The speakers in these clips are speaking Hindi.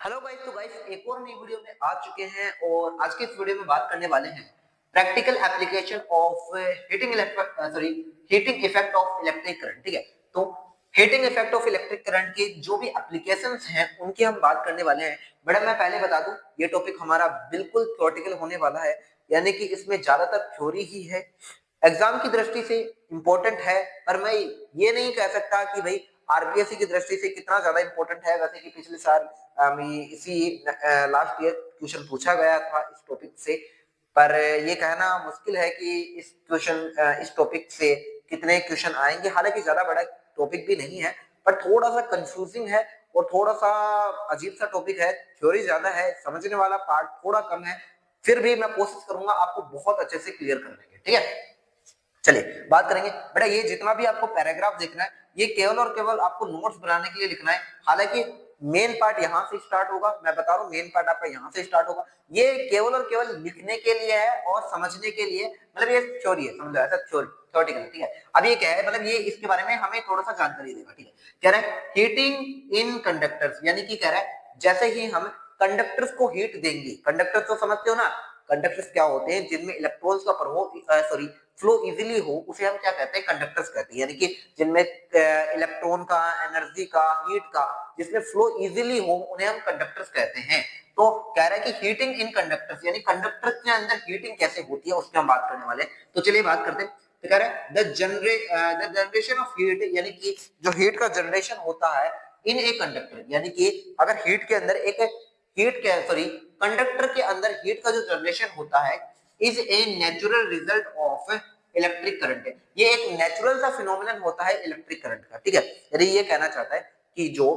हेलो गाइस, तो गाइस एक और नई वीडियो में आ चुके हैं और आज के इस वीडियो में बात करने वाले हैं practical application of heating effect of electric current. ठीक है, तो heating effect of electric current के जो भी एप्लीकेशंस हैं उनकी हम बात करने वाले हैं। बट मैं पहले बता दूं, ये टॉपिक हमारा बिल्कुल थ्योरेटिकल होने वाला है, यानी कि इसमें ज्यादातर थ्योरी ही है। एग्जाम की दृष्टि से इंपॉर्टेंट है, पर मैं ये नहीं कह सकता कि भाई आरपीएससी की दृष्टि से कितना ज्यादा इंपॉर्टेंट है। वैसे कि पिछले साल इसी लास्ट ईयर क्वेश्चन पूछा गया था इस टॉपिक से, पर ये कहना मुश्किल है कि इस टॉपिक से कितने क्वेश्चन आएंगे। हालांकि ज्यादा बड़ा टॉपिक भी नहीं है, पर थोड़ा सा कंफ्यूजिंग है और थोड़ा सा अजीब सा टॉपिक है। थ्योरी ज्यादा है, समझने वाला पार्ट थोड़ा कम है। फिर भी मैं कोशिश करूंगा आपको बहुत अच्छे से क्लियर करने की। ठीक है, चलिए बात करेंगे। बेटा ये जितना भी आपको पैराग्राफ देखना है, ये केवल और केवल आपको नोट्स बनाने के लिए लिखना है। हालांकि मेन पार्ट यहाँ से स्टार्ट होगा, मैं बता रहा हूँ मेन पार्ट आपका यहाँ से स्टार्ट होगा। ये केवल और केवल लिखने के लिए है और समझने के लिए, मतलब ये थ्योरी है, समझो ऐसा थ्योरेटिकल। ठीक है, अब ये क्या है, मतलब ये इसके बारे में हमें थोड़ा सा जानकारी देगा। ठीक है, कह रहा है हीटिंग इन कंडक्टर्स, यानी कि कह रहा है जैसे ही हम कंडक्टर्स को हीट देंगे। कंडक्टर्स तो समझते हो ना, कंडक्टर्स क्या होते हैं, जिनमें इलेक्ट्रॉन्स का प्रवाह फ्लो इजीली हो, उसे हम क्या कहते हैं, कंडक्टर्स कहते हैं। यानी कि जिनमें इलेक्ट्रॉन का, एनर्जी का, हीट का, जिसमें फ्लो इजीली हो, उन्हें हम कंडक्टर्स कहते हैं। तो कह रहा है कि हीटिंग इन कंडक्टर्स, यानी कंडक्टर के अंदर हीटिंग कैसे होती है उसकी हम बात करने वाले हैं। तो चलिए बात करते हैं। तो कह रहा है द जनरेशन ऑफ हीट, यानी कि जो हीट का जनरेशन होता है इन ए कंडक्टर, यानी कि अगर हीट के अंदर एक कंडक्टर के अंदर हीट का जो जनरेशन होता है, is a natural result of electric current. ये एक नेचुरल सा फिनोमिनन होता है इलेक्ट्रिक करंट का। ठीक है, यदि ये कहना चाहता है कि जो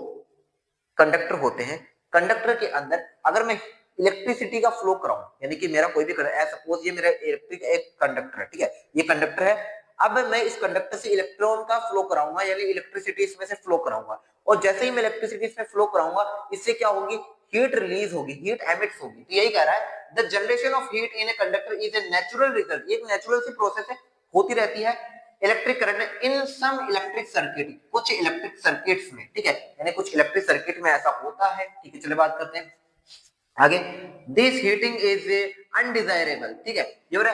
कंडक्टर होते हैं, कंडक्टर के अंदर अगर मैं इलेक्ट्रिसिटी का फ्लो कराऊं, यानी कि मेरा कोई भी सपोज ये मेरा इलेक्ट्रिक एक कंडक्टर है। ठीक है, ये कंडक्टर है। अब मैं इस कंडक्टर से इलेक्ट्रॉन का फ्लो कराऊंगा, यानी इलेक्ट्रिसिटी इसमें से फ्लो कराऊंगा। और जैसे ही मैं इलेक्ट्रिसिटी इसमें फ्लो कराऊंगा, इससे क्या होगी, हीट रिलीज होगी, हीट एमिट्स होगी। तो यही कह रहा है the generation of heat in a conductor is a natural result. ये एक नेचुरल सी प्रोसेस है, होती रहती है electric current in some electric circuit, कुछ इलेक्ट्रिक सर्किट्स में। ठीक है, यानी कुछ इलेक्ट्रिक सर्किट में ऐसा होता है। ठीक है, चलिए बात करते हैं आगे। This heating is undesirable. ठीक है, जो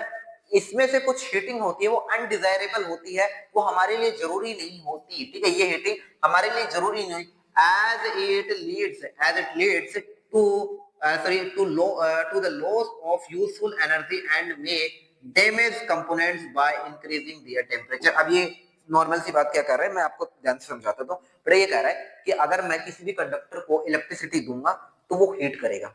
इसमें से कुछ हीटिंग होती है वो अनडिजायरेबल होती है, वो हमारे लिए जरूरी नहीं होती। ठीक है, ये हीटिंग हमारे लिए जरूरी नहीं, as it leads to to the loss of useful energy and may damage components by increasing their temperature. अब ये नॉर्मल सी बात क्या कर रहा है, मैं आपको ध्यान से समझाता हूं। तो ये कह रहा है कि अगर मैं किसी भी कंडक्टर को इलेक्ट्रिसिटी दूंगा तो वो हीट करेगा।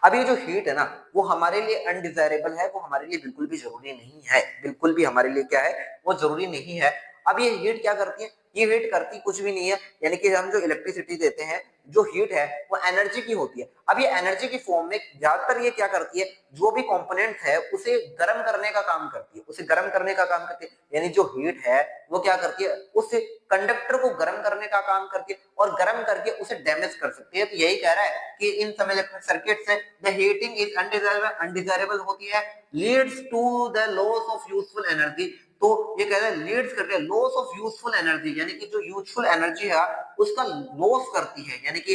अब ये जो हीट है ना, वो हमारे लिए अनडिजायरेबल है, वो हमारे लिए बिल्कुल भी जरूरी नहीं है। बिल्कुल भी हमारे लिए क्या है, वो जरूरी नहीं है। अब ये हीट क्या करती है, ये हीट करती कुछ भी नहीं है। यानी कि हम जो इलेक्ट्रिसिटी देते हैं, जो हीट है वो एनर्जी की होती है। अब ये एनर्जी की फॉर्म में ज्यादातर ये क्या करती है, जो भी कंपोनेंट है उसे गर्म करने का काम करती है, उसे गर्म करने का काम करती है। यानी जो हीट है वो क्या करती है, उस कंडक्टर को गर्म करने का काम करती है और गर्म करके उसे डैमेज कर सकती है। तो यही कह रहा है कि इन सब इलेक्ट्रिक सर्किट से द हीटिंग इज अनडिजायरेबल होती है, leads to the loss of useful energy. तो ये कह रहा है लीड्स करते हैं लॉस ऑफ यूजफुल एनर्जी, यानी कि जो यूजफुल एनर्जी है उसका लॉस करती है। यानी कि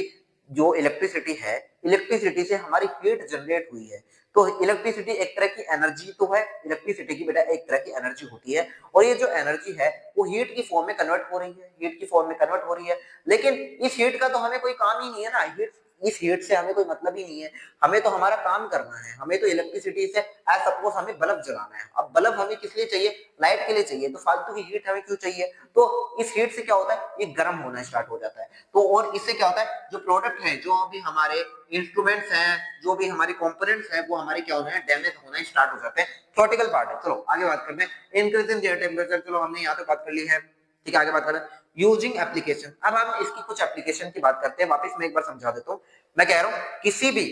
जो इलेक्ट्रिसिटी है, इलेक्ट्रिसिटी से हमारी हीट जनरेट हुई है। तो इलेक्ट्रिसिटी एक तरह की एनर्जी तो है, इलेक्ट्रिसिटी की बेटा एक तरह की एनर्जी होती है। और ये जो एनर्जी है वो हीट की फॉर्म में कन्वर्ट हो रही है, हीट की फॉर्म में कन्वर्ट हो रही है। लेकिन इस हीट का तो हमें कोई काम ही नहीं है ना, इस हीट से हमें कोई मतलब ही नहीं है। हमें तो हमारा काम करना है, हमें तो इलेक्ट्रिसिटी से एज सपोज हमें बल्ब जलाना है। अब बल्ब हमें किस लिए चाहिए, लाइट के लिए चाहिए। तो फालतू की हीट हमें क्यों चाहिए। तो इस हीट से क्या होता है, ये गर्म होना स्टार्ट हो जाता है। तो और इससे क्या होता है, जो प्रोडक्ट है, जो भी हमारे इंस्ट्रूमेंट्स हैं, जो भी हमारे कंपोनेंट्स हैं, वो हमारे क्या होना है, डैमेज होना स्टार्ट हो जाते हैं। थ्योरेटिकल पार्ट है। चलो आगे बात करते हैं इंक्रीजिंग देयर टेम्परेचर। चलो हमने यहाँ तक बात कर ली है। ठीक है, आगे बात करें यूजिंग एप्लीकेशन। अब हम इसकी कुछ एप्लीकेशन की बात करते हैं। वापस मैं एक बार समझा देता हूँ। मैं कह रहा हूँ किसी भी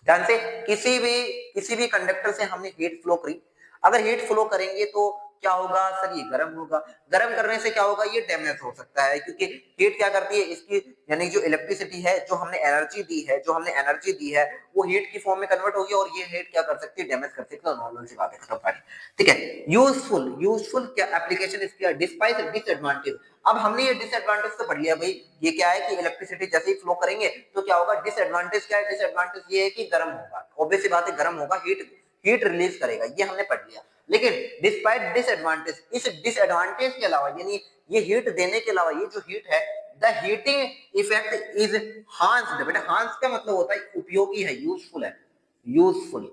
ध्यान से, किसी भी कंडक्टर से हमने हीट फ्लो करी। अगर हीट फ्लो करेंगे तो क्या होगा सर, ये गर्म होगा। गर्म करने से क्या होगा, ये डैमेज हो सकता है, क्योंकि हीट क्या करती है, इसकी यानी जो इलेक्ट्रिसिटी है, जो हमने एनर्जी दी है वो हीट की फॉर्म में कन्वर्ट होगी, और ये हीट क्या कर सकती है, डैमेज कर सकती है। नॉर्मल सी बात है, खत्म पानी। ठीक है, यूजफुल क्या एप्लीकेशन इसकी, डिस्पाइट डिसएडवांटेज। अब हमने ये डिसएडवांटेज तो पढ़ लिया भाई, ये क्या है कि इलेक्ट्रिसिटी जैसे ही फ्लो करेंगे तो क्या होगा, डिसएडवांटेज क्या है, डिसएडवांटेज ये है कि गर्म होगा, ऑब्वियस सी बात है, गर्म होगा, हीट रिलीज करेगा, ये हमने पढ़ लिया। लेकिन डिस्पाइट डिसएडवांटेज, इस डिसएडवांटेज के अलावा, यानी ये हीट देने के अलावा, ये जो हीट है, द हीटिंग इफेक्ट इज हांस्ड। बेटा हांस का मतलब होता है उपयोगी है, यूजफुल है, यूजफुल।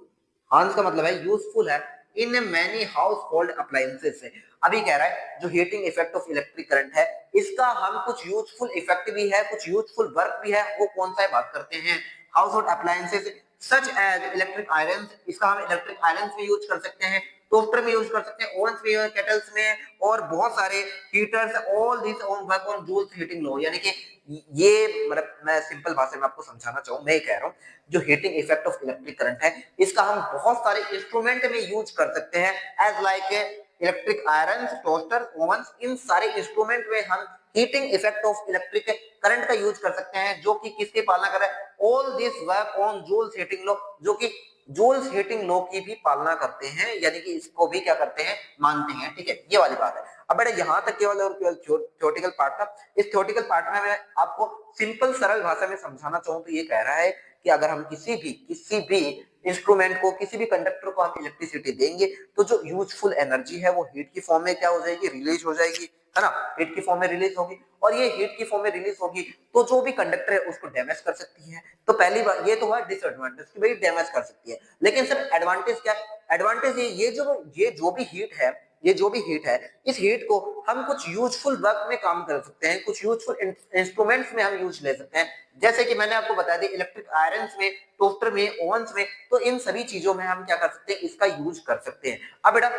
हांस का मतलब है यूजफुल है in many house hold appliances से। अभी कह रहा है जो heating effect of electric current है, इसका हम कुछ यूजफुल इफेक्ट भी है, कुछ यूजफुल वर्क भी है, वो कौन सा है बात करते हैं। Household appliances such as electric iron, इसका हम इलेक्ट्रिक आयरन में यूज कर सकते हैं, टोस्टर में यूज कर सकते हैं, ओवंस में, केटल्स में, और बहुत सारे heaters, all this on work on Joule's heating law. यानी कि ये मतलब मैं सिंपल भाषा में आपको समझाना चाहूँ, मैं कह रहा हूँ जो heating effect of electric current है, इसका हम बहुत सारे इंस्ट्रूमेंट में यूज कर सकते हैं, as like electric iron, toaster, ovens, इन सारे इंस्ट्रूमेंट में हम heating effect of electric current का यूज कर सकते हैं, जो कि किसकी पालना कर रहा है, all this work on Joule's heating law, जो कि जूल्स हीटिंग लॉ की भी पालना करते हैं, यानी कि इसको भी क्या करते हैं, मानते हैं। ठीक है, ये वाली बात है। अब बेटा यहाँ तक केवल और केवल थ्योरेटिकल पार्ट था। इस थ्योरेटिकल पार्ट में मैं आपको सिंपल सरल भाषा में समझाना चाहूँ तो ये कह रहा है कि अगर हम किसी भी इंस्ट्रूमेंट को, किसी भी कंडक्टर को हम इलेक्ट्रिसिटी देंगे, तो जो यूजफुल एनर्जी है वो हीट की फॉर्म में क्या हो जाएगी, रिलीज हो जाएगी, है ना, हीट की फॉर्म में रिलीज होगी। और ये हीट की फॉर्म में रिलीज होगी तो जो भी कंडक्टर है उसको डैमेज कर सकती है। तो पहली बात ये तो है डिसएडवांटेज कि भाई डैमेज कर सकती है। लेकिन सर एडवांटेज क्या है, एडवांटेज ये जो भी हीट है, इस हीट को हम कुछ यूजफुल वर्क में काम कर सकते हैं, कुछ यूजफुल इंस्ट्रूमेंट्स में हम यूज ले सकते हैं, जैसे कि मैंने आपको बता दी इलेक्ट्रिक आयरन में, टोस्टर में, ओवंस में, तो इन सभी चीजों में हम क्या कर सकते हैं, इसका यूज कर सकते हैं। अब बेटा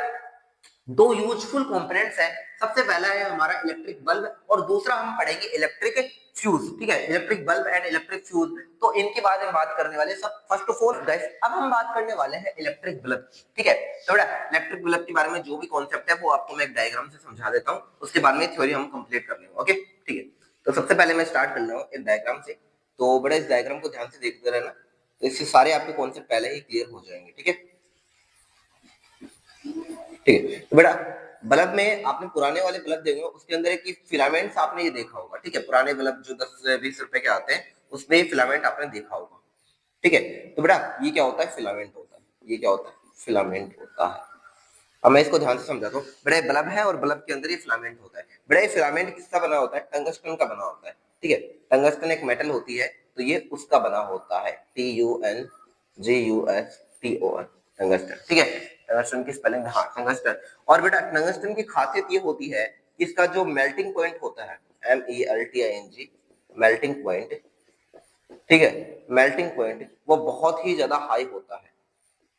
दो यूजफुल कंपोनेंट्स हैं, सबसे पहला है हमारा इलेक्ट्रिक बल्ब, और दूसरा हम पढ़ेंगे इलेक्ट्रिक फ्यूज। ठीक है, electric bulb and electric fuse, तो इनके बारे में बात करने वाले सब। फर्स्ट ऑफ ऑल गाइस, अब हम बात करने वाले हैं इलेक्ट्रिक बल्ब। ठीक है, तो बेटा इलेक्ट्रिक बल्ब के बारे में जो भी कॉन्सेप्ट है वो आपको मैं एक डायग्राम से समझा देता हूँ, उसके बाद में थ्योरी हम कंप्लीट कर लेंगे। ओके, ठीक है, तो सबसे पहले मैं स्टार्ट कर रहा हूँ एक डायग्राम से। तो बेटा इस डायग्राम को ध्यान से देखते रहना, तो इससे सारे आपके कॉन्सेप्ट पहले ही क्लियर हो जाएंगे। ठीक है, ठीक है, तो बेटा बल्ब में आपने पुराने वाले बल्ब देखे हो, उसके अंदर एक फिलामेंट्स आपने ये देखा होगा। ठीक है, पुराने बल्ब जो 10-20 रुपए के आते हैं, उसमें फिलामेंट आपने देखा होगा। ठीक है, तो बेटा ये क्या होता है, फिलामेंट होता है। ये क्या होता है, फिलामेंट होता है। अब मैं इसको ध्यान से समझाता हूँ। बड़े बल्ब है और बल्ब के अंदर ये फिलामेंट होता है। बड़ा ये फिलामेंट किसका बना होता है, टंगस्टन का बना होता है। ठीक है, टंगस्टन एक मेटल होती है, तो ये उसका बना होता है, TUNGUSTON, टंगस्टन। ठीक है, टंगस्टन की स्पेलिंग, हाँ टंगस्टन। और बेटा टंगस्टन की खासियत ये होती है कि इसका जो मेल्टिंग पॉइंट होता है, MELTING, मेल्टिंग पॉइंट, ठीक है, मेल्टिंग पॉइंट वो बहुत ही ज्यादा हाई होता है।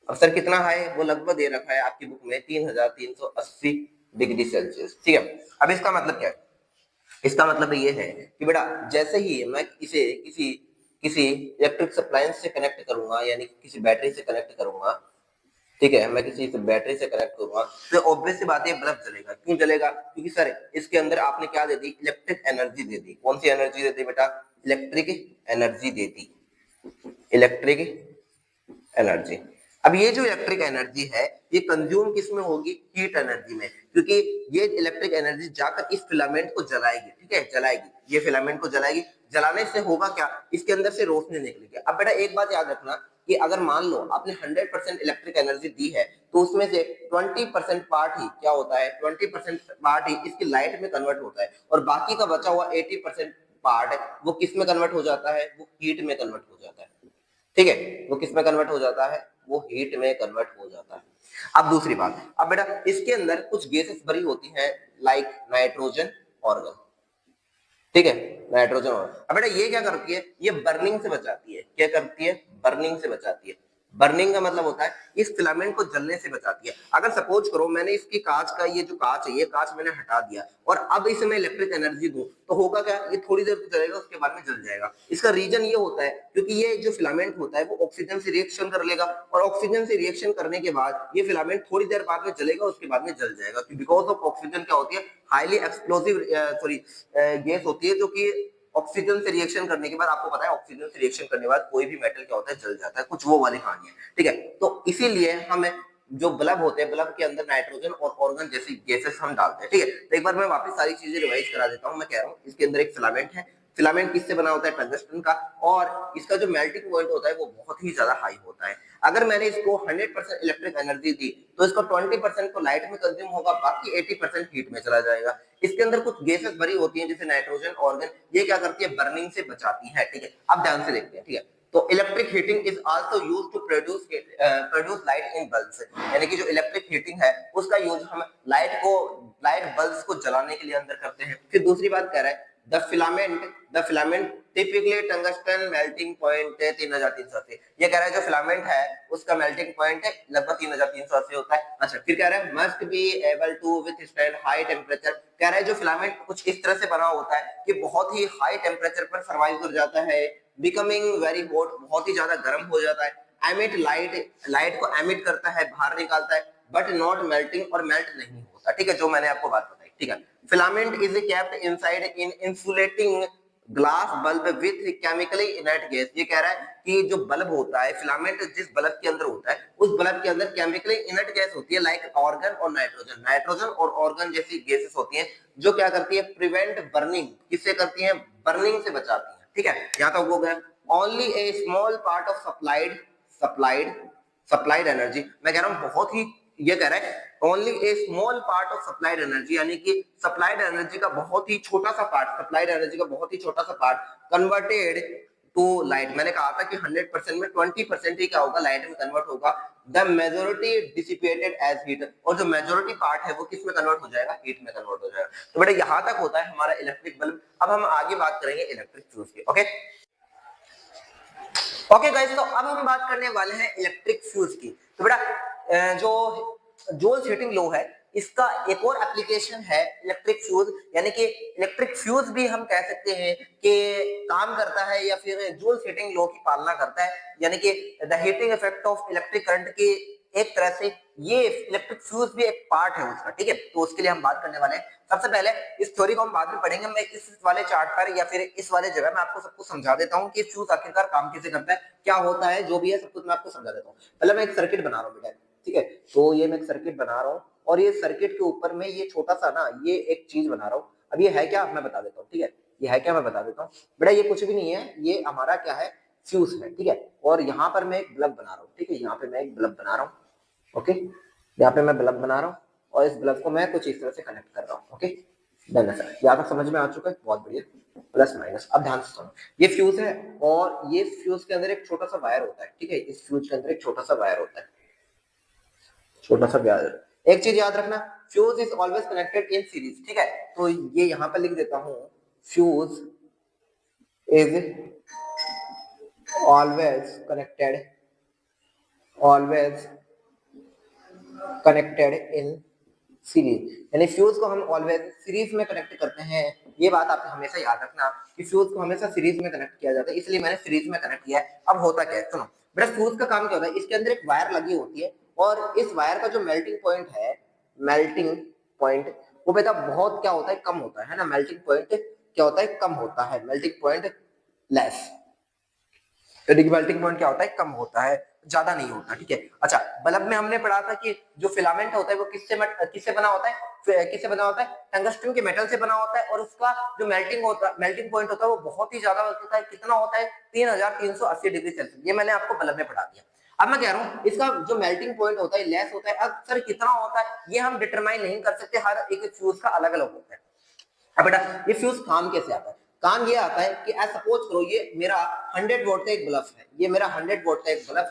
और सर कितना हाई, वो लगभग दे रखा है आपकी बुक में 3380 डिग्री सेल्सियस। ठीक है, अब इसका मतलब क्या है, इसका मतलब ये है कि बेटा जैसे ही मैं इसे किसी किसी इलेक्ट्रिक सप्लायंस से कनेक्ट करूंगा, यानी किसी बैटरी से कनेक्ट करूंगा, ठीक है, मैं किसी बैटरी से कनेक्ट करूंगा, तो ऑब्वियस सी बात है बल्ब जलेगा। क्यों जलेगा, क्योंकि सर इसके अंदर आपने क्या दे दी, इलेक्ट्रिक एनर्जी दे दी। कौन सी एनर्जी दे दी बेटा, इलेक्ट्रिक एनर्जी दे दी, इलेक्ट्रिक एनर्जी। अब ये जो इलेक्ट्रिक एनर्जी है ये कंज्यूम किस में होगी, हीट एनर्जी में, क्योंकि ये इलेक्ट्रिक एनर्जी जाकर इस फिलामेंट को जलाएगी। ठीक है, जलाएगी, ये फिलामेंट को जलाएगी। जलाने से होगा क्या, इसके अंदर से रोशनी निकलेगी। अब बेटा एक बात याद रखना कि अगर मान लो आपने 100% इलेक्ट्रिक एनर्जी दी है, तो उसमें से 20% पार्ट ही क्या होता है, 20% पार्ट ही इसकी लाइट में कन्वर्ट होता है, और बाकी का बचा हुआ 80% पार्ट वो किस में कन्वर्ट हो जाता है, वो हीट में कन्वर्ट हो जाता है। ठीक है, वो किस में कन्वर्ट हो जाता है, वो हीट में कन्वर्ट हो जाता है। अब दूसरी बात, अब बेटा इसके अंदर कुछ गैसेस भरी होती हैं, लाइक नाइट्रोजन, ऑर्गन। ठीक है, नाइट्रोजन ऑर्गन। अब बेटा ये क्या करती है, ये बर्निंग से बचाती है। क्या करती है, बर्निंग से बचाती है। बर्निंग का मतलब होता है इस फिलामेंट को जलने से बचाती है। अगर सपोज करो मैंने इसकी कांच का ये जो कांच है, ये कांच मैंने हटा दिया और अब इसमें इलेक्ट्रिक एनर्जी दूं तो होगा क्या, ये थोड़ी देर तक चलेगा, उसके बाद में जल जाएगा। इसका रीजन ये होता है क्योंकि ये जो फिलामेंट होता है वो ऑक्सीजन से रिएक्शन कर लेगा और ऑक्सीजन से रिएक्शन करने के बाद ये फिलामेंट थोड़ी देर बाद में जलेगा, उसके बाद में जल जाएगा। बिकॉज ऑफ ऑक्सीजन क्या होती है, हाईली एक्सप्लोसिव सॉरी गैस होती है जो कि ऑक्सीजन से रिएक्शन करने के बाद, आपको पता है ऑक्सीजन से रिएक्शन करने के बाद कोई भी मेटल क्या होता है, जल जाता है, कुछ वो वाली कहानी है। ठीक है, तो इसीलिए हमें जो बल्ब होते हैं, बल्ब के अंदर नाइट्रोजन और ऑर्गन जैसी गैसेस हम डालते हैं। ठीक है, तो एक बार मैं वापस सारी चीजें रिवाइज करा देता हूँ। मैं कह रहा हूँ इसके अंदर एक फिलामेंट है, फिलामेंट किससे बना होता है, टंगस्टन का, और इसका जो मेल्टिंग पॉइंट होता है वो बहुत ही ज्यादा हाई होता है। अगर मैंने इसको 100% इलेक्ट्रिक एनर्जी दी तो इसका 20% तो लाइट में कंज्यूम होगा, बाकी 80% हीट में चला जाएगा। इसके अंदर कुछ गैसेस भरी होती हैं जैसे नाइट्रोजन, ऑर्गन, ये क्या करती है, बर्निंग से बचाती है। ठीक है, अब ध्यान से देखते हैं। ठीक है, तो electric heating is also used to produce light in bulbs, यानी कि जो इलेक्ट्रिक हीटिंग है उसका यूज हम लाइट बल्ब्स को जलाने के लिए अंदर करते हैं। फिर दूसरी बात कह रहा है the filament typically tungsten melting point है 3380। ये कह रहा है जो फिलामेंट है उसका मेल्टिंग पॉइंट है लगभग 3380 होता है। अच्छा, फिर कह रहा है must be able to withstand high temperature. कह रहा है जो फिलामेंट कुछ इस तरह से बना होता है कि बहुत ही हाई टेम्परेचर पर सर्वाइव कर जाता है, बिकमिंग वेरी हॉट, बहुत ही ज्यादा गर्म हो जाता है, एमिट लाइट को एमिट करता है, बाहर निकालता है, बट नॉट मेल्टिंग, और मेल्ट नहीं होता। ठीक है, जो मैंने आपको बात बताई। ठीक है, filament is kept inside in insulating glass bulb with chemically inert gas. ये कह रहा है कि जो बल्ब होता है, फिलामेंट जिस बल्ब के अंदर होता है उस बल्ब के अंदर केमिकली इनर्ट गैस होती है, लाइक ऑर्गन और नाइट्रोजन और ऑर्गन जैसी गैसेस होती हैं जो क्या करती है, प्रिवेंट बर्निंग। किससे करती है, बर्निंग से बचाती है। ठीक है, यहां तक हो गया। Only A small part of supplied supplied energy, मैं कह रहा हूं बहुत ही, ये कह रहा है only A small part of supplied energy, यानी कि सप्लाइड एनर्जी का बहुत ही छोटा सा पार्ट, सप्लाइड एनर्जी का बहुत ही छोटा सा पार्ट कन्वर्टेड टू लाइट। मैंने कहा था कि 100% में 20% ही क्या होगा, लाइट में कन्वर्ट होगा। The majority dissipated as heat, और जो मेजोरिटी पार्ट है वो किस में कन्वर्ट हो जाएगा, हीट में कन्वर्ट हो जाएगा। तो बेटा यहां तक होता है हमारा इलेक्ट्रिक बल्ब। अब हम आगे बात करेंगे इलेक्ट्रिक फ्यूज की। ओके गाइस, तो अब हम बात करने वाले हैं इलेक्ट्रिक फ्यूज की। तो बेटा जो जोल्स हीटिंग लॉ है इसका एक और एप्लीकेशन है इलेक्ट्रिक फ्यूज, यानी कि इलेक्ट्रिक फ्यूज भी हम कह सकते हैं कि काम करता है या फिर जोल्स हीटिंग लॉ की पालना करता है, यानी कि the heating effect of electric current की एक तरह से ये इलेक्ट्रिक फ्यूज भी एक पार्ट है उसका। ठीक है, तो उसके लिए हम बात करने वाले हैं। सबसे पहले इस थ्योरी को हम बाद में पढ़ेंगे, मैं इस वाले चार्ट पर या फिर इस वाले जगह में आपको सब कुछ समझा देता हूँ कि फ्यूज आखिरकार काम कैसे करता है, क्या होता है, जो भी है सब कुछ मैं आपको समझा देता हूँ। पहले मैं एक सर्किट बना रहा हूँ बेटा। ठीक है, तो ये मैं एक सर्किट बना रहा हूँ और ये सर्किट के ऊपर में ये छोटा सा ना ये एक चीज बना रहा हूँ। अब ये है क्या, मैं बता देता हूँ। ठीक है, ये है क्या मैं बता देता हूँ बेटा, ये कुछ भी नहीं है, ये हमारा क्या है, फ्यूज है। ठीक है, और यहाँ पर मैं एक बल्ब बना रहा हूँ। ठीक है, यहाँ पे मैं एक बल्ब बना रहा हूँ। ओके, यहाँ पे मैं बल्ब बना रहा हूँ और इस बल्ब को मैं कुछ इस तरह से कनेक्ट कर रहा हूँ। ओके, डन है सर, यहाँ तक समझ में आ चुका है, बहुत बढ़िया। प्लस माइनस, अब ध्यान से सुनो, ये फ्यूज है और ये फ्यूज के अंदर एक छोटा सा वायर होता है। ठीक है, इस फ्यूज के अंदर एक छोटा सा वायर होता है, छोटा सा वायर। एक चीज याद रखना, fuse is always connected in series. ठीक है, तो ये यहाँ पर लिख देता हूँ, fuse is always connected in series, यानी फ्यूज को हम ऑलवेज सीरीज में कनेक्ट करते हैं। ये बात आप हमेशा याद रखना कि फ्यूज को हमेशा सीरीज में कनेक्ट किया जाता है, इसलिए मैंने सीरीज में कनेक्ट किया है। अब होता क्या है, सुनो बेटा, फ्यूज का काम क्या होता है, इसके अंदर एक वायर लगी होती है और इस वायर का जो मेल्टिंग पॉइंट है, मेल्टिंग पॉइंट वो बेटा बहुत क्या होता है, कम होता है ना। मेल्टिंग पॉइंट क्या होता है, कम होता है, melting point less, melting point क्या होता है, कम होता है, ज्यादा नहीं होता। ठीक है, अच्छा, बल्ब में हमने पढ़ा था कि जो फिलामेंट होता है वो किससे बना होता है, टंगस्टन के मेटल से बना होता है और उसका जो मेल्टिंग पॉइंट होता है वो बहुत ही ज्यादा होता है। कितना होता है, 3380 डिग्री सेल्सियस। ये मैंने आपको बल्ब में पढ़ा दिया। अब मैं कह रहा हूँ इसका जो मेल्टिंग पॉइंट होता है लेस होता है। अब सर कितना होता है ये हम डिटरमाइन नहीं कर सकते, हर एक फ्यूज का अलग अलग होता है। अब बेटा ये फ्यूज काम कैसे आता है, काम ये आता है कि आज सपोज करो ये मेरा 100 वोल्ट का एक बल्ब है, ये मेरा 100 वोल्ट का एक बल्ब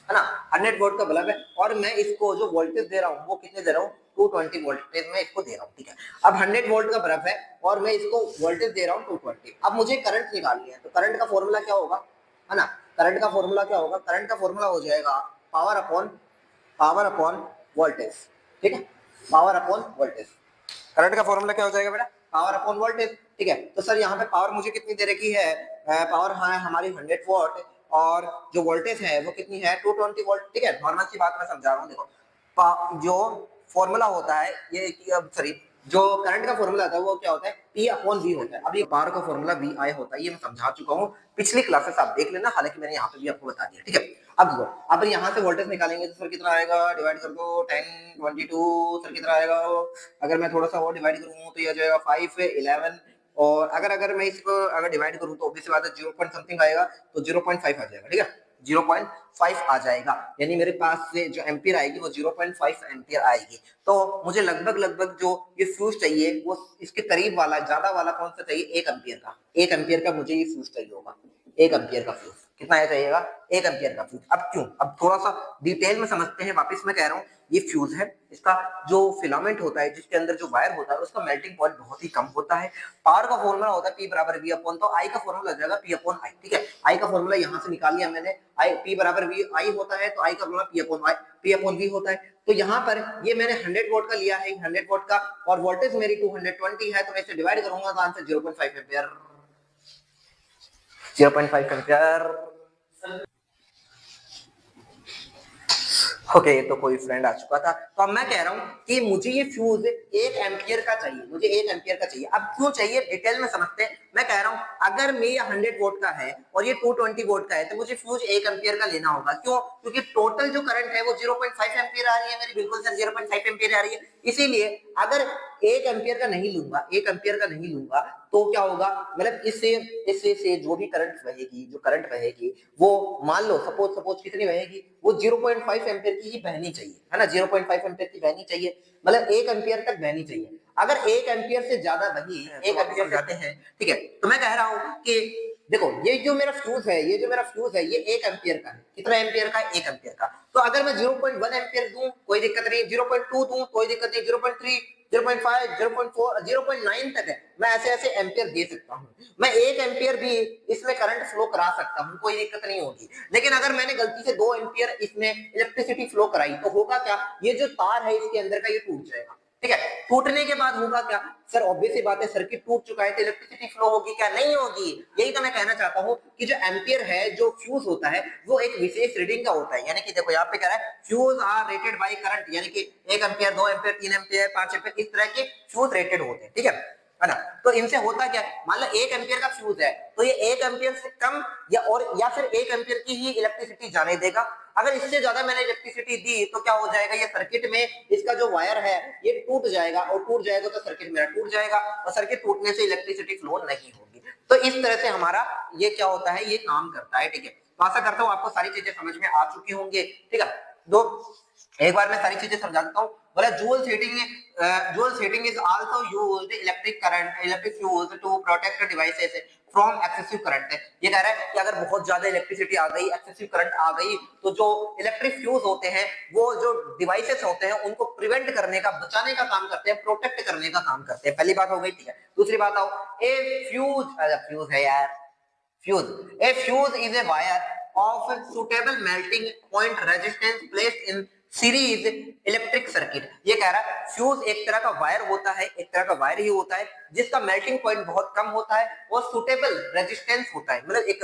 है ना, 100 वोल्ट का बल्ब है और मैं इसको जो वोल्टेज दे रहा हूँ वो कितने दे रहा हूँ, 220 वोल्टेज में इसको दे रहा हूँ। ठीक है, अब 100 वोल्ट का बल्ब है और मैं इसको वोल्टेज दे रहा हूँ 220। अब मुझे करंट निकालनी है, तो करंट का फॉर्मूला क्या होगा, है ना, करंट का फॉर्मूला क्या होगा, करंट का फॉर्मूला हो जाएगा पावर अपॉन वोल्टेज, ठीक है, पावर अपॉन वोल्टेज। करंट का फॉर्मूला क्या हो जाएगा बेटा, पावर अपॉन वोल्टेज, ठीक है। तो सर यहाँ पे पावर मुझे कितनी दे रखी है, पावर हाँ हमारी 100 वॉट, और जो वोल्टेज है वो कितनी है 220 वोल्ट, ठीक है। नॉर्मल सी बात मैं समझा रहा हूँ, देखो जो फॉर्मूला होता है ये सॉरी जो करंट का फॉर्मूला होता है वो क्या होता है, P अपॉन V होता है। अभी पावर का फॉर्मूला VI होता है, ये मैं समझा चुका हूँ पिछली क्लासेस, आप देख लेना, हालांकि मैंने यहाँ पे भी आपको बता दिया, ठीक है। अब यहाँ से वोल्टेज निकालेंगे तो सर कितना आएगा, डिवाइड कर दो 10 22, सर कितना आएगा, अगर मैं थोड़ा सा और डिवाइड करूँ तो ये आ जाएगा 5 11, और अगर मैं इसको अगर डिवाइड करूँ तो ऑब्वियस बात है 0 पॉइंट समथिंग आएगा, तो 0.5 आ जाएगा, ठीक है, 0.5 आ जाएगा, यानी मेरे पास से जो एम्पियर आएगी वो 0.5 एम्पियर आएगी। तो मुझे लगभग जो ये फ्यूज चाहिए वो इसके करीब वाला, ज्यादा वाला कौन सा चाहिए, 1 एम्पियर का, 1 एम्पियर का मुझे ये फ्यूज चाहिए होगा, 1 एम्पियर का फ्यूज कितना है चाहिएगा, 1 एम्पियर का फ्यूज। अब क्यों, अब थोड़ा सा डिटेल में समझते हैं। वापस मैं कह रहा हूँ ये फ्यूज है, इसका जो फिलामेंट होता है, जिसके अंदर जो वायर होता है, उसका मेल्टिंग पॉइंट बहुत ही कम होता है। पावर का फॉर्मूला होता है P बराबर V अपॉन, तो I का फॉर्मूला लग जाएगा P अपॉन I, ठीक है। I का फॉर्मूला यहाँ से निकाल लिया मैंने, P बराबर V I होता है, तो I का फॉर्मूला P अपॉन V होता है। तो यहाँ पर ये मैंने 100 वोल्ट का लिया है, 100 वोल्ट का, और वोल्टेज मेरी 220 है, तो मैं इसे डिवाइड करूंगा तो आंसर 0.5 एम्पियर, 0.5 एम्पियर। ओके तो कोई फ्रेंड आ चुका था। तो अब मैं कह रहा हूं कि मुझे ये फ्यूज 1 एम्पियर का चाहिए, मुझे 1 एम्पियर का चाहिए। अब क्यों चाहिए डिटेल में समझते हैं। मैं कह रहा हूं अगर मैं 100 वोल्ट का है और ये 220 वोल्ट का है, तो मुझे फ्यूज 1 एम्पियर का लेना होगा। क्यों, क्योंकि टोटल जो करंट है वो 0.5 एम्पियर आ रही है मेरी, बिल्कुल सर 0.5 एम्पियर आ रही है। इसीलिए अगर 1 एम्पियर का नहीं लूंगा, 1 एम्पियर का नहीं लूंगा, तो क्या होगा, मतलब इससे से जो भी करंट बहेगी वो मान लो सपोज कितनी बहेगी, वो 0.5 एम्पियर की ही बहनी चाहिए, है ना, 0.5 एम्पियर की बहनी चाहिए, मतलब 1 एम्पियर तक बहनी चाहिए। अगर 1 एम्पियर से ज्यादा बही, 1 एम्पियर जाते हैं, ठीक है। तो मैं कह रहा हूं कि देखो ये जो मेरा फ्यूज है, ये 1 एम्पियर का है। कितना एम्पियर का, 1 एम्पियर का। तो अगर मैं 0.1 एम्पियर दूं कोई दिक्कत नहीं, 0.2 दूं कोई दिक्कत नहीं, 0.3, 0.5, 0.4, 0.9 तक है, मैं ऐसे एम्पियर दे सकता हूं। मैं 1 एम्पियर भी इसमें करंट फ्लो करा सकता हूं, कोई दिक्कत नहीं होगी। लेकिन अगर मैंने गलती से 2 एम्पियर इसमें इलेक्ट्रिसिटी फ्लो कराई, तो होगा क्या, ये जो तार है इसके अंदर का ये टूट जाएगा, ठीक है। टूटने के बाद होगा क्या, सर ऑब्वियस सी बात है, सर्किट टूट चुका है तो इलेक्ट्रिसिटी फ्लो होगी क्या, नहीं होगी। यही तो मैं कहना चाहता हूं कि जो एम्पियर है, जो फ्यूज होता है, वो एक विशेष रीडिंग का होता है। यानी कि देखो यहाँ पे कह रहा है fuse are rated by current, यानी कि 1 एम्पियर, 2 एम्पियर, 3 एम्पियर, 5 एम्पियर, इस तरह के फ्यूज रेटेड होते हैं, ठीक है ना। तो इनसे होता क्या है, मान लो 1 एम्पियर का फ्यूज है, तो ये 1 एम्पियर से कम या फिर 1 एम्पियर की ही इलेक्ट्रिसिटी जाने देगा। अगर इससे ज्यादा मैंने इलेक्ट्रिसिटी दी तो क्या हो जाएगा, ये सर्किट में इसका जो वायर है ये टूट जाएगा, और टूट जाएगा तो सर्किट मेरा टूट जाएगा, और सर्किट टूटने से इलेक्ट्रिसिटी फ्लो नहीं होगी। तो इस तरह से हमारा ये क्या होता है, ये काम करता है, ठीक है। तो आशा करता हूँ आपको सारी चीजें समझ में आ चुकी होंगी, ठीक है। दो एक बार मैं सारी चीजें समझा देता हूँ। बोला Joule heating is also used electric fuse to protect devices from excessive current. ये कह रहा है कि अगर बहुत ज्यादा इलेक्ट्रिसिटी आ गई, एक्सेसिव करंट आ गई, तो जो इलेक्ट्रिक फ्यूज होते हैं, वो जो डिवाइसेस होते हैं, उनको प्रिवेंट करने का, बचाने का काम करते हैं, प्रोटेक्ट करने का काम करते हैं। पहली बात हो गई, ठीक है। दूसरी बात आओ, ए फ्यूज है यार, A fuse is a wire of suitable melting point resistance placed in series electric circuit. ये कह रहा है फ्यूज एक तरह का वायर होता है, एक तरह का वायर ही होता है जिसका मेल्टिंग पॉइंट बहुत कम होता है और सुटेबल रेजिस्टेंस होता है, मतलब एक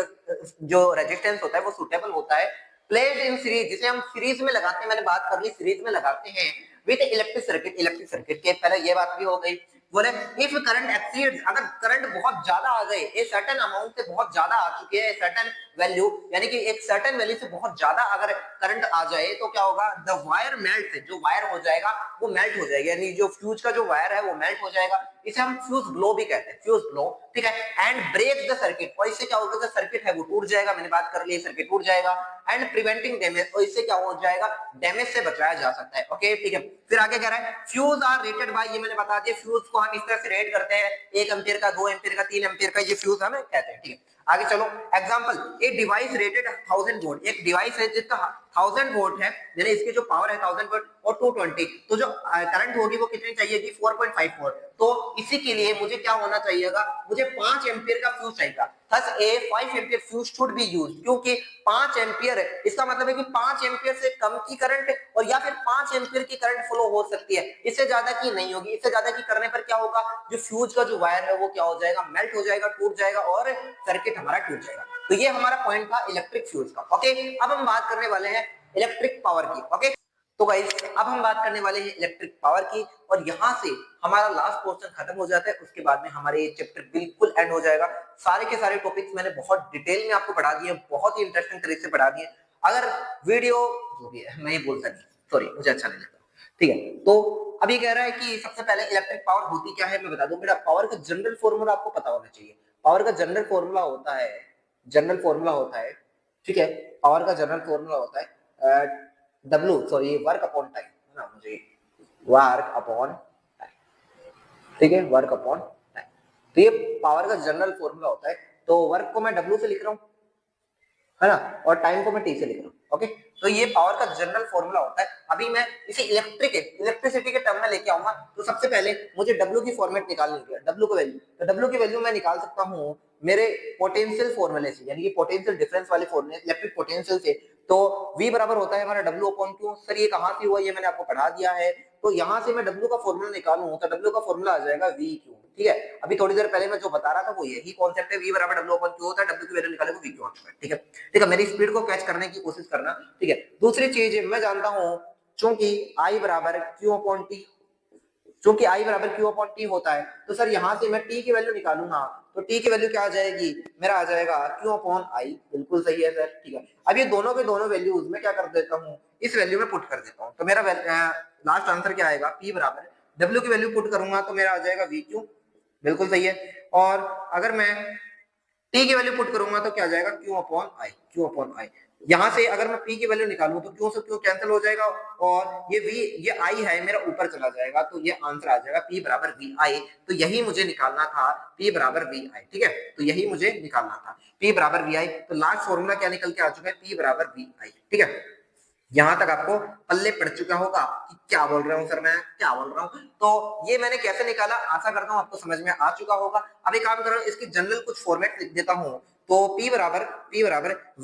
जो रेजिस्टेंस होता है वो सुटेबल होता है, प्लेस्ड इन सीरीज, जिसे हम सीरीज में लगाते हैं, मैंने बात कर ली सीरीज में लगाते हैं विद इलेक्ट्रिक सर्किट के। पहले ये बात भी हो गई। बोले इफ करंट एक्सीड्स, अगर करंट बहुत ज्यादा आ गए, ए सर्टेन अमाउंट से बहुत ज्यादा आ चुके हैं, सर्टेन वैल्यू, यानी कि एक सर्टेन वैल्यू से बहुत ज्यादा अगर करंट आ जाए, तो क्या होगा, द वायर मेल्ट, जो वायर हो जाएगा वो मेल्ट हो जाएगा, यानी जो फ्यूज का जो वायर है वो मेल्ट हो जाएगा। इसे हम फ्यूज ब्लो भी कहते हैं, फ्यूज ब्लो, ठीक है। एंड ब्रेक द सर्किट, और इससे क्या होगा, जो सर्किट है वो टूट जाएगा, मैंने बात कर ली, सर्किट टूट जाएगा। एंड प्रिवेंटिंग डैमेज, और इससे क्या हो जाएगा, डैमेज से बचाया जा सकता है। ओके ठीक है। फिर आगे कह रहा है फ्यूज आर रेटेड बाय, ये मैंने बता दिया, फ्यूज को हम इस तरह से रेट करते हैं, 1 एम्पियर का, 2 एम्पियर का, 3 एम्पियर का, ये फ्यूज हमें कहते हैं, ठीक है। आगे चलो example, a device rated 1000 volt, एक डिवाइस है जिसका 1000 वोल्ट है, यानी इसकी जो पावर है 1000 वोल्ट और 220, तो जो करंट होगी वो कितनी चाहिएगी 4.5 वोल्ट। तो इसी के लिए मुझे क्या होना चाहिएगा, मुझे 5 एम्पीयर का फ्यूज चाहिएगा। Thus A 5 ampere fuse should be used, क्योंकि 5 एम्पीयर है, इसका मतलब है कि 5 एम्पीयर से कम की करंट और या फिर 5 एम्पीयर की करंट फ्लो हो सकती है, इससे ज्यादा की नहीं होगी। इससे ज्यादा की करने पर क्या होगा, जो फ्यूज का जो वायर है वो क्या हो जाएगा, मेल्ट हो जाएगा, टूट जाएगा और सर्किट हमारा टूट जाएगा। तो ये हमारा पॉइंट था इलेक्ट्रिक फ्यूज का। ओके, अब हम बात करने वाले हैं इलेक्ट्रिक पावर की। ओके, तो गाइस अब हम बात करने वाले हैं इलेक्ट्रिक पावर की, और यहां से हमारा लास्ट पोर्शन खत्म हो जाता है। उसके बाद में हमारे ये चैप्टर बिल्कुल एंड हो जाएगा। सारे के सारे टॉपिक्स मैंने बहुत डिटेल में आपको पढ़ा दिए, बहुत ही इंटरेस्टिंग तरीके से पढ़ा दिए। अगर वीडियो जो भी है मैं ये बोलता नहीं, सॉरी मुझे अच्छा नहीं लगता, ठीक है। तो अब ये कह रहा है कि सबसे पहले इलेक्ट्रिक पावर होती क्या है मैं बता दूं। बेटा पावर का जनरल फॉर्मूला आपको पता होना चाहिए। पावर का जनरल फॉर्मूला होता है, जनरल फॉर्मूला होता है, ठीक है, पावर का जनरल फॉर्मूला होता है W, sorry work upon time है ना, मुझे वर्क अपॉन टाइम, ठीक है, वर्क अपॉन टाइम। तो ये पावर का जनरल फॉर्मूला होता है। तो वर्क को मैं W से लिख रहा हूँ, है ना, और टाइम को मैं T से लिख रहा हूँ। ओके, तो ये पावर का जनरल फॉर्मूला होता है। अभी मैं इसे इलेक्ट्रिसिटी के टर्म में लेके आऊंगा। तो सबसे पहले मुझे W की फॉर्मेट निकालनी है, W की वैल्यू। तो W की वैल्यू मैं निकाल सकता हूँ मेरे पोटेंशियल फॉर्मूले से, यानी कि पोटेंशियल डिफरेंस वाले फॉर्मूले, इलेक्ट्रिक पोटेंशियल से। तो V बराबर होता है हमारा W अपॉन Q। सर ये कहां से हुआ, ये मैंने आपको पढ़ा दिया है। तो यहां से मैं W का फॉर्मूला निकालूं तो W का फॉर्मूला आ जाएगा VQ, ठीक है। अभी थोड़ी देर पहले मैं जो बता रहा था वो यही कॉन्सेप्ट है। V बराबर W अपॉन Q होता है, W की वैल्यू निकाले तो VQ होता है, ठीक है। ठीक है, मेरी स्पीड को कैच करने की कोशिश करना, ठीक है। दूसरी चीज मैं जानता हूं, चूंकि I बराबर Q अपॉन T, चूंकि I बराबर Q अपॉन T होता है, तो सर यहां से मैं T की वैल्यू निकालूंगा तो T की वैल्यू क्या आ जाएगी, मेरा आ जाएगा Q अपॉन I। बिल्कुल सही है सर, ठीक है। अब ये दोनों के दोनों वैल्यूज में क्या कर देता हूँ, इस वैल्यू में पुट कर देता हूँ। तो मेरा लास्ट आंसर क्या आएगा, P बराबर W की वैल्यू पुट करूंगा तो मेरा आ जाएगा VQ, बिल्कुल सही है। और अगर मैं T की वैल्यू पुट करूंगा तो क्या आ जाएगा, Q upon I, Q upon I। यहां से अगर मैं P की वैल्यू निकालूं तो Q से Q कैंसिल हो जाएगा और ये V, ये I है मेरा ऊपर चला जाएगा, तो ये आंसर आ जाएगा P बराबर VI। तो यही मुझे निकालना था, P बराबर VI, ठीक है। तो यही मुझे निकालना था, P बराबर VI। तो लास्ट फॉर्मूला क्या निकल के आ चुका है, P बराबर VI, ठीक है। यहां तक आपको पल्ले पड़ चुका होगा कि क्या बोल रहा हूं सर, मैं क्या बोल रहा हूं। तो ये मैंने कैसे निकाला, आशा करता हूं आपको समझ में आ चुका होगा। अब एक काम करो, इसकी जनरल कुछ फॉर्मेट लिख देता हूं। तो P बराबर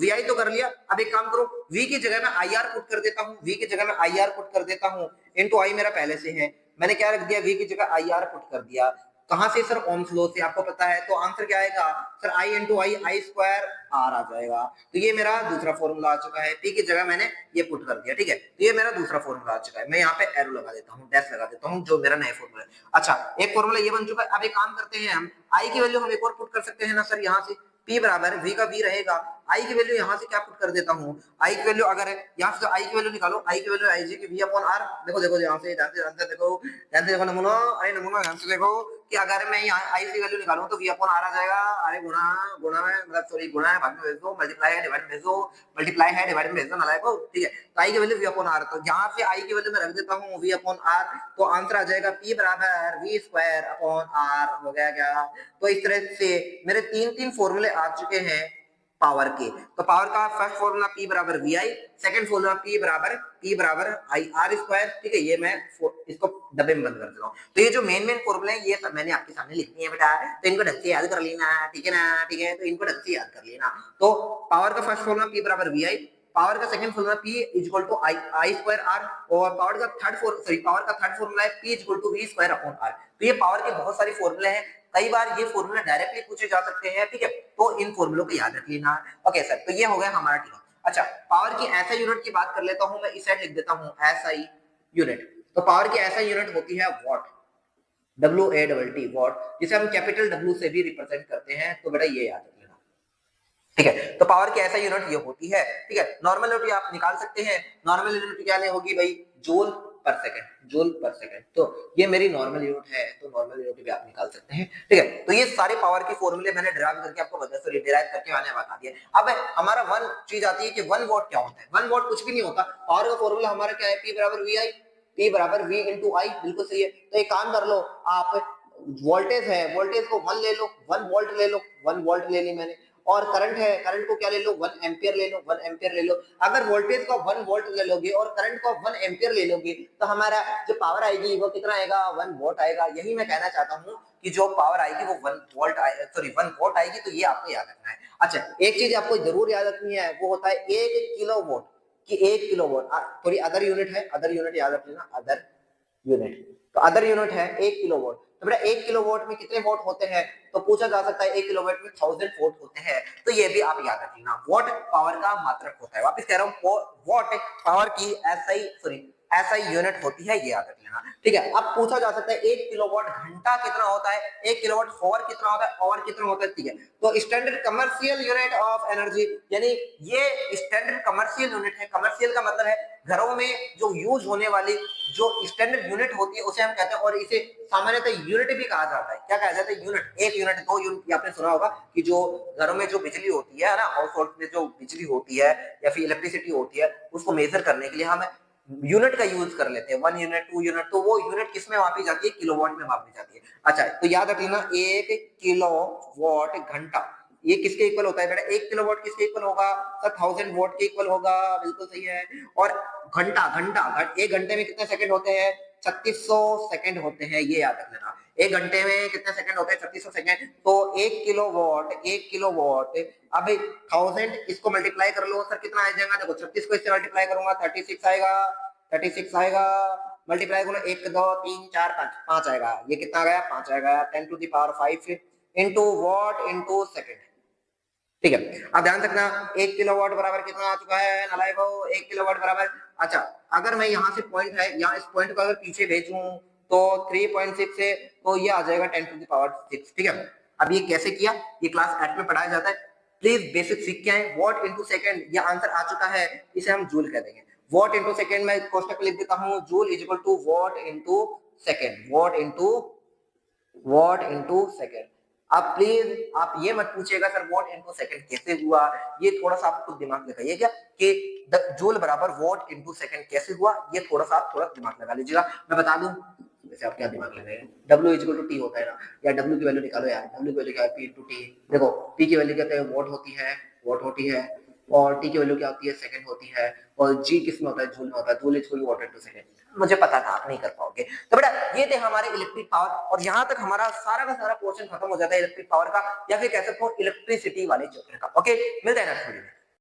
VI तो कर लिया। अब एक काम करो, V की जगह मैं IR पुट कर देता हूं, V की जगह मैं IR पुट कर देता हूं, इनटू I मेरा पहले से है, मैंने क्या रख दिया, V की जगह IR पुट कर दिया। कहां से सर, ओम्स लॉ से, आपको पता है। तो आंसर क्या आएगा sir, I into I square R आ जाएगा। तो ये मेरा दूसरा फॉर्मूला आ चुका है, P की जगह मैंने ये पुट कर दिया, ठीक है। तो ये मेरा दूसरा फॉर्मूला आ चुका है। मैं यहाँ पे एरो लगा देता हूँ, डैश लगा देता हूँ, जो मेरा नया फॉर्मूला है। अच्छा, एक फॉर्मूला ये बन चुका है। अब एक काम करते हैं, हम I की वैल्यू हम एक और पुट कर सकते हैं ना सर, यहाँ से P बराबर V का V रहेगा, I की वैल्यू यहाँ से क्या पुट कर देता हूँ, I की वैल्यू अगर यहाँ से I की वैल्यू निकालो, I की वैल्यू आई जी की V अपॉन R। देखो देखो यहाँ से ध्यान से देखो, ध्यान से देखो नमूना, अरे नमूना ध्यान से देखो कि अगर मैं यहाँ I की वैल्यू निकालूं तो V अपॉन R आ जाएगा। अरे गुणा गुणा में मतलब सॉरी गुणा है भाग में भेज दो, मल्टीप्लाई है डिवाइड में भेज दो, मल्टीप्लाई है डिवाइड में भेज दो नालायको, ठीक है। तो I की वैल्यू V अपॉन R, तो यहाँ से I की वैल्यू मैं रख देता हूँ V अपॉन R। तो आंसर आ जाएगा P बराबर V स्क्वायर अपॉन R, हो गया क्या। तो इस तरह से मेरे तीन तीन फॉर्मूले आ चुके हैं पावर के। तो पावर का फर्स्ट फॉर्मूला P बराबर VI, सेकंड फॉर्मूला P बराबर I R स्क्वायर, ठीक है। ये मैं इसको डब्बे में बंद कर देता हूँ। तो ये जो मेन फॉर्मूले हैं ये सब मैंने आपके सामने लिखनी है बेटा, तो इनको ढंग से याद कर लेना, ठीक है ना, ठीक है। तो इनको ढंग से याद कर लेना। तो पावर का फर्स्ट फॉर्मूला P बराबर VI, पावर का second formula P equal to I square R, और पावर का थर्ड फॉर्मूला है P equal to V square upon R। तो ये पावर के बहुत सारे फॉर्मूले हैं, कई बार ये फॉर्मूला डायरेक्टली पूछे जा सकते हैं, ठीक है। तो इन फॉर्मूलों को याद रख लेना। ओके सर, तो ये हो गया हमारा, ठीक है। अच्छा, पावर की ऐसा यूनिट की बात कर लेता हूं मैं, इस साइड लिख देता हूं SI यूनिट। तो पावर की ऐसा यूनिट होती है वॉट, WATT वॉट, जिसे हम कैपिटल W से भी रिप्रेजेंट करते हैं। तो बेटा ये याद रख लेना, ठीक है। तो पावर की ऐसा यूनिट ये होती है, ठीक है। नॉर्मल यूनिट आप निकाल सकते हैं, नॉर्मल यूनिट क्या होगी भाई, जूल पर सेकंड, जूल पर सेकंड। तो ये मेरी नॉर्मल यूनिट है, तो नॉर्मल यूनिट भी आप निकाल सकते हैं, ठीक है। तो ये सारे पावर के फॉर्मूले मैंने डिराइव करके आपको डिराइव करके मैंने बता दिया। अब हमारा वन चीज आती है कि 1 वॉट क्या होता है। 1 वॉट कुछ भी नहीं होता, पावर का फॉर्मूला हमारा क्या है, P बराबर VI, P बराबर V इंटू I, बिल्कुल सही है। तो एक काम कर लो आप, वोल्टेज है, वोल्टेज को 1 ले लो, 1 वोल्ट ले लो, 1 वोल्ट ले ली मैंने। और करंट है, करंट को क्या ले लो 1 एम्पियर ले लो, 1 एम्पियर ले लो। अगर वोल्टेज को 1 वोल्ट ले लोगे और करंट को 1 एम्पियर ले लोगे तो हमारा जो पावर आएगी वो कितना आएगा 1 वोल्ट आएगा। यही मैं कहना चाहता हूँ कि जो पावर आएगी वो 1 वोल्ट सॉरी 1 वोल्ट आएगी। तो ये आपको याद रखना है। अच्छा, एक चीज आपको जरूर याद रखनी है, वो होता है 1 किलोवाट कि 1 किलोवाट। थोड़ी अदर यूनिट है, अदर यूनिट याद रख लेना, अदर यूनिट। तो अदर यूनिट है 1 किलोवाट। तो बेटा 1 किलोवाट में कितने वोट होते हैं, तो पूछा जा सकता है 1 किलोवाट में 1000 वोट होते हैं। तो ये भी आप याद रख लेना, वोट पावर का मात्रक होता है। वापस कह रहा हूँ, वोट पावर की एसआई यूनिट होती है, ये याद रख लेना। ठीक है, अब पूछा जा सकता है 1 किलोवाट घंटा कितना होता है, 1 किलोवाट आवर कितना होता है, आवर कितना होता है। ठीक है, तो standard commercial unit of energy, यानी ये स्टैंडर्ड कमर्शियल यूनिट है। कमर्शियल का मतलब है घरों में जो यूज होने वाली जो स्टैंडर्ड यूनिट होती है उसे हम कहते हैं, और इसे सामान्यतः यूनिट भी कहा जाता है। क्या कहा जाता है, यूनिट। 1 unit, 2 unit. आपने सुना होगा कि जो घरों में जो बिजली होती है ना, हाउस होल्ड में जो बिजली होती है या फिर इलेक्ट्रिसिटी होती है, उसको मेजर करने के लिए हम यूनिट का यूज कर लेते हैं, 1 यूनिट 2 यूनिट। तो वो यूनिट किस में मापी जाती है, किलोवाट में मापी जाती है। अच्छा, तो याद रख लेना 1 किलोवाट घंटा ये किसके इक्वल होता है बेटा, 1 किलोवाट किसके इक्वल होगा सर, 1000 वोट के इक्वल होगा। बिल्कुल सही है। और घंटा, एक घंटे में कितने सेकंड होते हैं, 3600 सेकंड होते हैं, ये याद रख लेना। एक घंटे में कितने सेकंड होते हैं, 3600 सेकंड। तो 1 किलोवाट अब 1000 इसको मल्टीप्लाई कर लो सर, कितना आ जाएगा, देखो 36 को इससे मल्टीप्लाई करूंगा 36 आएगा, 36 आएगा। मल्टीप्लाई करो 1 2 3 4 5, 5 आएगा। ये कितना आ गया, 5 आएगा। 10 to the power 5 into watt into second. ठीक है, अब ध्यान रखना 1 किलोवाट बराबर कितना आ चुका है नालायको, 1 किलोवाट बराबर। अच्छा, अगर मैं यहाँ से पॉइंट है, यहाँ इस पॉइंट को अगर पीछे भेजूं तो 3.6 से, तो ये आ जाएगा 10 टू द पावर 6। ठीक है, अब ये कैसे किया, ये क्लास 8 में पढ़ाया जाता है। प्लीज बेसिक सीख के आए। वॉट इंटू सेकंड, ये आंसर आ चुका है, इसे हम जूल कह देंगे। वॉट इंटू सेकंड में कोष्टक लिख देता हूँ, joule is equal to watt into second, watt into second. आप प्लीज आप ये मत पूछिएगा सर वॉट इनटू सेकंड कैसे हुआ, ये थोड़ा सा आप खुद दिमाग लगाइए क्या कि जूल बराबर वॉट इनटू सेकंड कैसे हुआ, ये थोड़ा सा आप थोड़ा दिमाग लगा लीजिएगा। मैं बता दूं, वैसे आप क्या दिमाग लगाएंगे, W इक्वल टू टी होता है ना, या W की वैल्यू निकालो यार। W की वैल्यू क्या है, P इनटू टी। देखो P की वैल्यू क्या है, वॉट होती है, और T की वैल्यू क्या होती है, सेकंड होती है। और G किस में होता है, जूल में होता है। Joule equal to watt into second. मुझे पता था आप नहीं कर पाओगे। तो बेटा ये थे हमारे इलेक्ट्रिक पावर, और यहाँ तक हमारा सारा का सारा पोर्शन खत्म हो जाता है इलेक्ट्रिक पावर का, या फिर कह सकते हो इलेक्ट्रिसिटी वाले चैप्टर का। ओके, मिलते हैं नेक्स्ट वीडियो में।